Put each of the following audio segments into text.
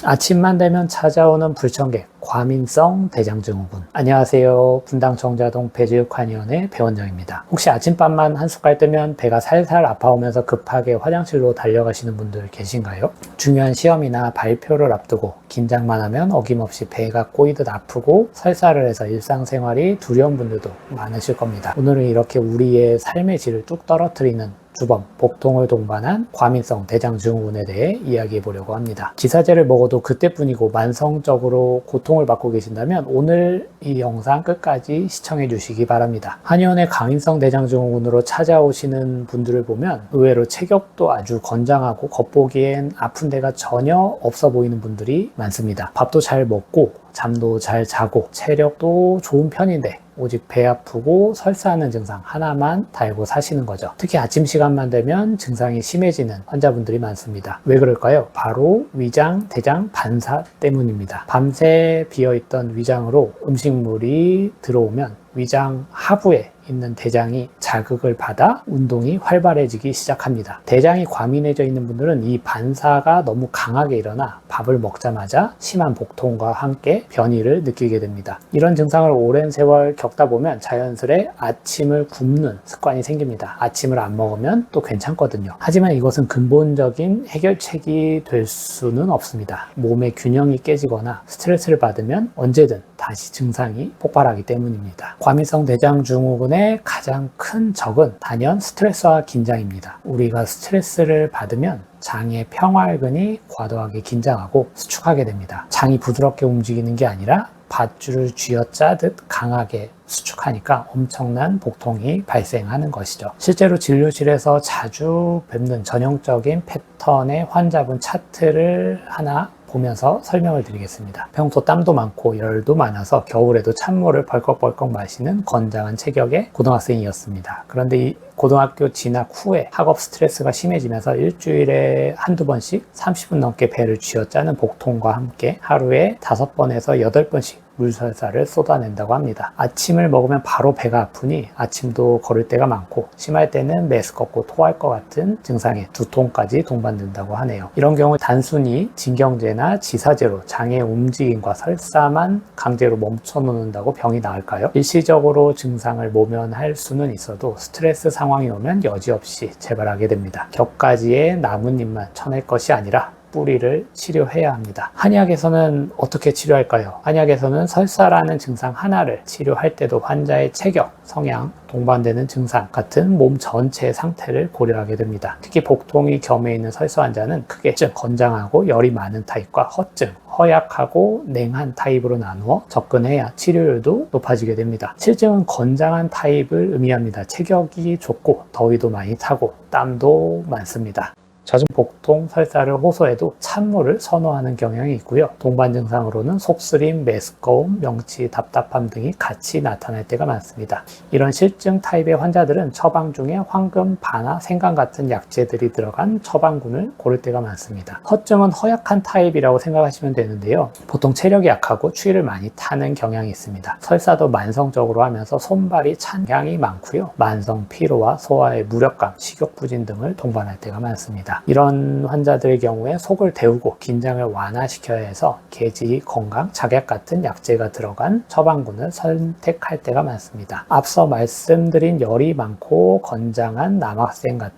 아침만 되면 찾아오는 불청객, 과민성 대장증후군. 안녕하세요. 분당 정자동 배지육환의원의 배원장입니다. 혹시 아침밥만 한 숟갈 뜨면 배가 살살 아파오면서 급하게 화장실로 달려가시는 분들 계신가요? 중요한 시험이나 발표를 앞두고 긴장만 하면 어김없이 배가 꼬이듯 아프고 설사를 해서 일상생활이 두려운 분들도 많으실 겁니다. 오늘은 이렇게 우리의 삶의 질을 뚝 떨어뜨리는 주범, 복통을 동반한 과민성 대장증후군에 대해 이야기해 보려고 합니다. 지사제를 먹어도 그때뿐이고 만성적으로 고통을 받고 계신다면 오늘 이 영상 끝까지 시청해 주시기 바랍니다. 한의원의 과민성 대장증후군으로 찾아오시는 분들을 보면 의외로 체격도 아주 건장하고 겉보기엔 아픈 데가 전혀 없어 보이는 분들이 많습니다. 밥도 잘 먹고 잠도 잘 자고 체력도 좋은 편인데 오직 배 아프고 설사하는 증상 하나만 달고 사시는 거죠. 특히 아침 시간만 되면 증상이 심해지는 환자분들이 많습니다. 왜 그럴까요? 바로 위장, 대장, 반사 때문입니다. 밤새 비어있던 위장으로 음식물이 들어오면 위장 하부에 있는 대장이 자극을 받아 운동이 활발해지기 시작합니다. 대장이 과민해져 있는 분들은 이 반사가 너무 강하게 일어나 밥을 먹자마자 심한 복통과 함께 변이를 느끼게 됩니다. 이런 증상을 오랜 세월 겪다 보면 자연스레 아침을 굶는 습관이 생깁니다. 아침을 안 먹으면 또 괜찮거든요. 하지만 이것은 근본적인 해결책이 될 수는 없습니다. 몸의 균형이 깨지거나 스트레스를 받으면 언제든 다시 증상이 폭발하기 때문입니다. 과민성 대장증후군의 가장 큰 적은 단연 스트레스와 긴장입니다. 우리가 스트레스를 받으면 장의 평활근이 과도하게 긴장하고 수축하게 됩니다. 장이 부드럽게 움직이는 게 아니라 밧줄을 쥐어짜듯 강하게 수축하니까 엄청난 복통이 발생하는 것이죠. 실제로 진료실에서 자주 뵙는 전형적인 패턴의 환자분 차트를 하나 보면서 설명을 드리겠습니다. 평소 땀도 많고 열도 많아서 겨울에도 찬물을 벌컥벌컥 마시는 건장한 체격의 고등학생이었습니다. 그런데 이 고등학교 진학 후에 학업 스트레스가 심해지면서 일주일에 한두 번씩 30분 넘게 배를 쥐어짜는 복통과 함께 하루에 5번에서 8번씩 물설사를 쏟아낸다고 합니다. 아침을 먹으면 바로 배가 아프니 아침도 걸을 때가 많고 심할 때는 메스껍고 토할 것 같은 증상에 두통까지 동반된다고 하네요. 이런 경우 단순히 진경제나 지사제로 장의 움직임과 설사만 강제로 멈춰놓는다고 병이 나을까요? 일시적으로 증상을 모면할 수는 있어도 스트레스 상황이 오면 여지없이 재발하게 됩니다. 격가지에 나뭇잎만 쳐낼 것이 아니라 뿌리를 치료해야 합니다. 한의학에서는 어떻게 치료할까요? 한의학에서는 설사라는 증상 하나를 치료할 때도 환자의 체격, 성향, 동반되는 증상 같은 몸 전체의 상태를 고려하게 됩니다. 특히 복통이 겸해 있는 설사 환자는 크게 건장하고 열이 많은 타입과 허증, 허약하고 냉한 타입으로 나누어 접근해야 치료율도 높아지게 됩니다. 실증은 건장한 타입을 의미합니다. 체격이 좋고 더위도 많이 타고 땀도 많습니다. 잦은 복통, 설사를 호소해도 찬물을 선호하는 경향이 있고요. 동반 증상으로는 속쓰림, 메스꺼움, 명치, 답답함 등이 같이 나타날 때가 많습니다. 이런 실증 타입의 환자들은 처방 중에 황금, 바나, 생강 같은 약재들이 들어간 처방군을 고를 때가 많습니다. 허증은 허약한 타입이라고 생각하시면 되는데요. 보통 체력이 약하고 추위를 많이 타는 경향이 있습니다. 설사도 만성적으로 하면서 손발이 찬 경향이 많고요. 만성 피로와 소화의 무력감, 식욕부진 등을 동반할 때가 많습니다. 이런 환자들의 경우에 속을 데우고 긴장을 완화시켜야 해서 계지, 건강, 작약 같은 약재가 들어간 처방군을 선택할 때가 많습니다. 앞서 말씀드린 열이 많고 건장한 남학생 같은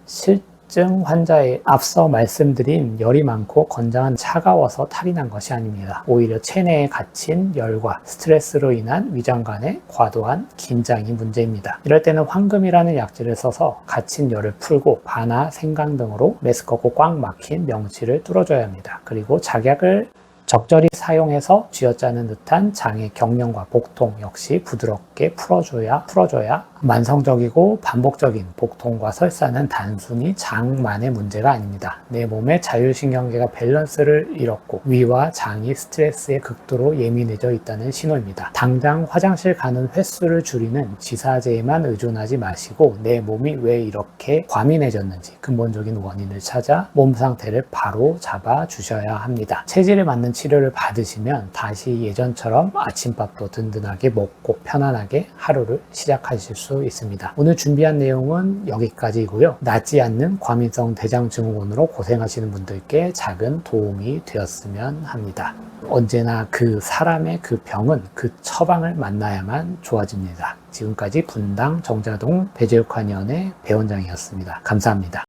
실증 환자의 앞서 말씀드린 열이 많고 건장한 차가워서 탈이 난 것이 아닙니다. 오히려 체내에 갇힌 열과 스트레스로 인한 위장관의 과도한 긴장이 문제입니다. 이럴 때는 황금이라는 약재를 써서 갇힌 열을 풀고 바나 생강 등으로 메스껍고 꽉 막힌 명치를 뚫어줘야 합니다. 그리고 작약을 적절히 사용해서 쥐어짜는 듯한 장의 경련과 복통 역시 부드럽게 풀어줘야 만성적이고 반복적인 복통과 설사는 단순히 장만의 문제가 아닙니다. 내 몸의 자율신경계가 밸런스를 잃었고 위와 장이 스트레스에 극도로 예민해져 있다는 신호입니다. 당장 화장실 가는 횟수를 줄이는 지사제에만 의존하지 마시고 내 몸이 왜 이렇게 과민해졌는지 근본적인 원인을 찾아 몸 상태를 바로 잡아 주셔야 합니다. 체질에 맞는 치료를 받으시면 다시 예전처럼 아침밥도 든든하게 먹고 편안하게 하루를 시작하실 수 수 있습니다. 오늘 준비한 내용은 여기까지이고요. 낫지 않는 과민성 대장증후군으로 고생하시는 분들께 작은 도움이 되었으면 합니다. 언제나 그 사람의 그 병은 그 처방을 만나야만 좋아집니다. 지금까지 분당 정자동 배제육환의원의 배원장이었습니다. 감사합니다.